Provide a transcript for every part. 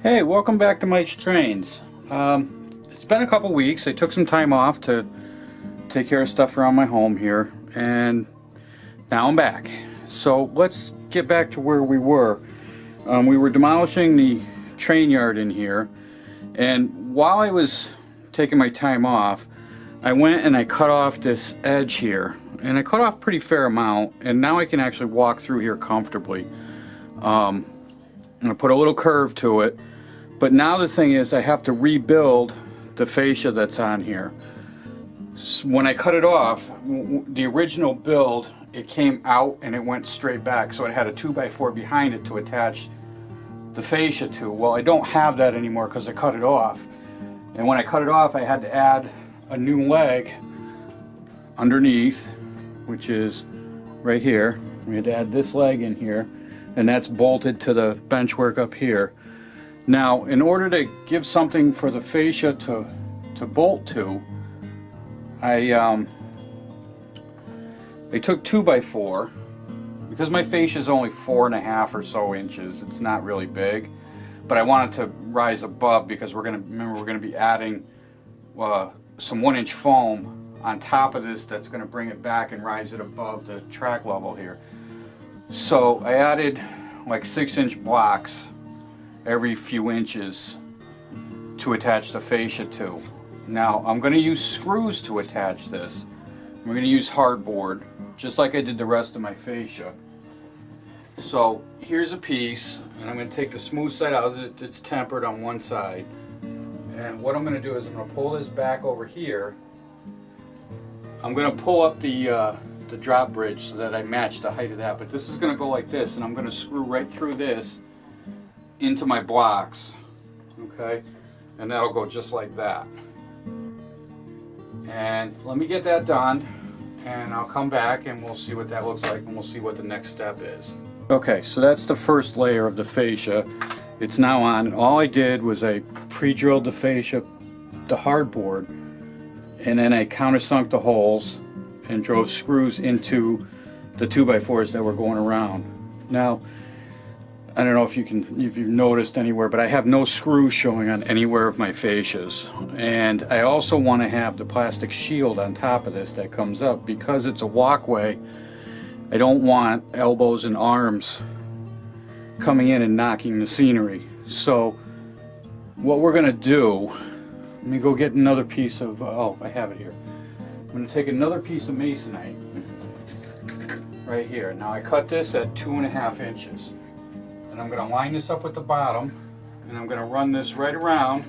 Hey, welcome back to Mike's Trains. It's been a couple weeks. I took some time off to take care of stuff around my home here, and now I'm back. So let's get back to where we were. We were demolishing the train yard in here, and while I was taking my time off, I went and I cut off this edge here, and I cut off a pretty fair amount, and now I can actually walk through here comfortably. I'm going to put a little curve to it. But now the thing is, I have to rebuild the fascia that's on here. So when I cut it off, the original build, it came out and it went straight back, so it had a 2x4 behind it to attach the fascia to. Well, I don't have that anymore because I cut it off. And when I cut it off, I had to add a new leg underneath, which is right here. We had to add this leg in here, and that's bolted to the benchwork up here. Now, in order to give something for the fascia to bolt to, I took 2x4, because my fascia is only 4.5 or so inches. It's not really big, but I wanted to rise above because we're going to be adding some 1-inch foam on top of this that's going to bring it back and rise it above the track level here. So I added like 6-inch blocks every few inches to attach the fascia to. Now I'm going to use screws to attach this. We're going to use hardboard, just like I did the rest of my fascia. So here's a piece, and I'm going to take the smooth side out. It's tempered on one side. And what I'm going to do is I'm going to pull this back over here. I'm going to pull up the drop bridge so that I match the height of that. But this is going to go like this, and I'm going to screw right through this into my blocks, okay, and that'll go just like that. And let me get that done, and I'll come back and we'll see what that looks like, and we'll see what the next step is. Okay, so that's the first layer of the fascia. It's now on, and all I did was I pre-drilled the fascia, the hardboard, and then I countersunk the holes and drove screws into the 2x4s that were going around. Now, I don't know if you've noticed anywhere, but I have no screws showing on anywhere of my fascias. And I also want to have the plastic shield on top of this that comes up because it's a walkway. I don't want elbows and arms coming in and knocking the scenery. So what we're going to do, let me go get another piece of, oh, I have it here. I'm going to take another piece of masonite right here. Now I cut this at 2.5 inches. And I'm going to line this up with the bottom, and I'm going to run this right around,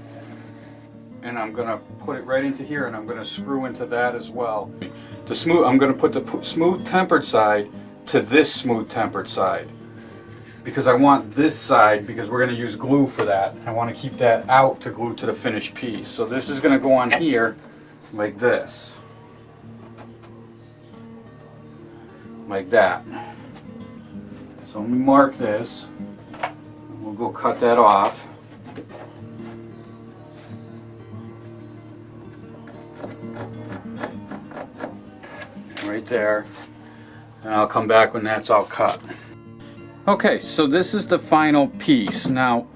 and I'm going to put it right into here, and I'm going to screw into that as well. I'm going to put the smooth tempered side to this smooth tempered side, because I want this side, because we're going to use glue for that. I want to keep that out to glue to the finished piece. So this is going to go on here like this, like that. So let me mark this. We'll go cut that off. Right there. And I'll come back when that's all cut. Okay, so this is the final piece. Now,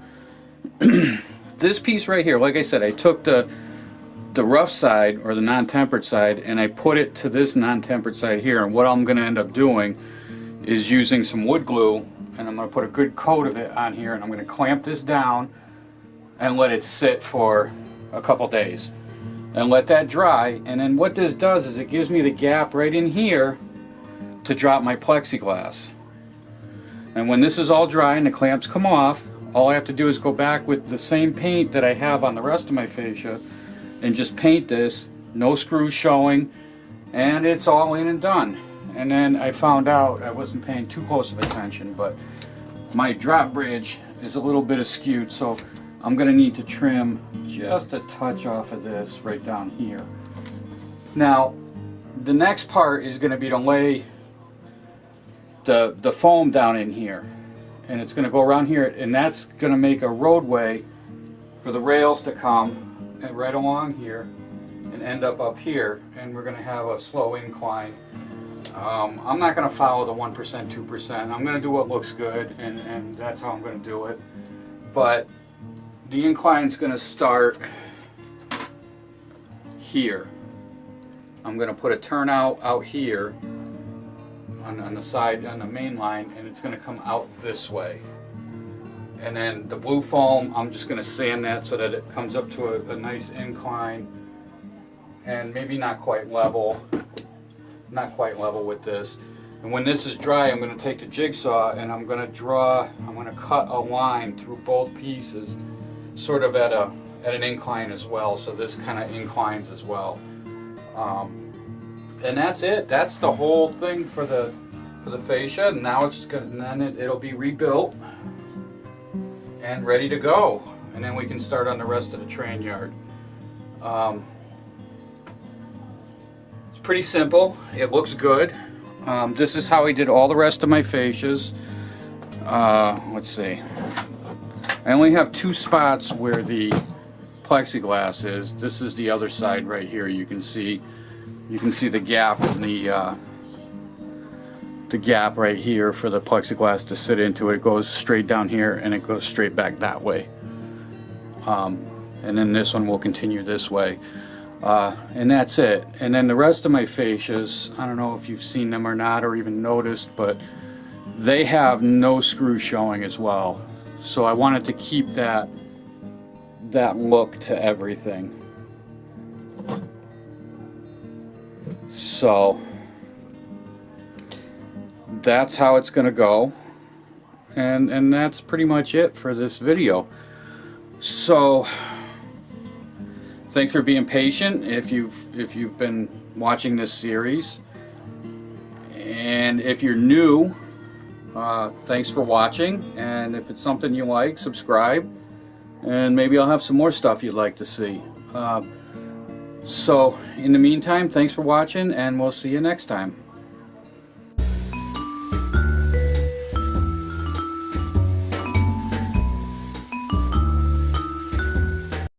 this piece right here, like I said, I took the rough side, or the non-tempered side, and I put it to this non-tempered side here. And what I'm going to end up doing is using some wood glue, and I'm going to put a good coat of it on here, and I'm going to clamp this down and let it sit for a couple days and let that dry. And then what this does is it gives me the gap right in here to drop my plexiglass. And when this is all dry and the clamps come off, all I have to do is go back with the same paint that I have on the rest of my fascia and just paint this, no screws showing, and it's all in and done. And then I found out, I wasn't paying too close of attention, but my drop bridge is a little bit askewed, so I'm going to need to trim just a touch off of this right down here. Now, the next part is going to be to lay the foam down in here, and it's going to go around here, and that's going to make a roadway for the rails to come and right along here and end up here, and we're going to have a slow incline. I'm not going to follow the 1%, 2%. I'm going to do what looks good, and that's how I'm going to do it. But the incline's going to start here. I'm going to put a turnout out here on the side, on the main line, and it's going to come out this way. And then the blue foam, I'm just going to sand that so that it comes up to a nice incline, and maybe not quite level with this. And when this is dry, I'm going to take the jigsaw and I'm going to cut a line through both pieces, sort of at an incline as well, so this kind of inclines as well. And that's it. That's the whole thing for the fascia. And now it's gonna, and then it'll be rebuilt and ready to go. And then we can start on the rest of the train yard. It's pretty simple. It looks good. This is how I did all the rest of my fascias. Let's see. I only have 2 spots where the plexiglass is. This is the other side right here. You can see the gap in the gap right here for the plexiglass to sit into. It goes straight down here and it goes straight back that way. And then this one will continue this way. And that's it. And then the rest of my fascias, I don't know if you've seen them or not or even noticed, but they have no screw showing as well. So I wanted to keep that look to everything. So that's how it's going to go, and that's pretty much it for this video. So thanks for being patient if you've been watching this series, and if you're new, thanks for watching. And if it's something you like, subscribe, and maybe I'll have some more stuff you'd like to see. So in the meantime, thanks for watching, and we'll see you next time.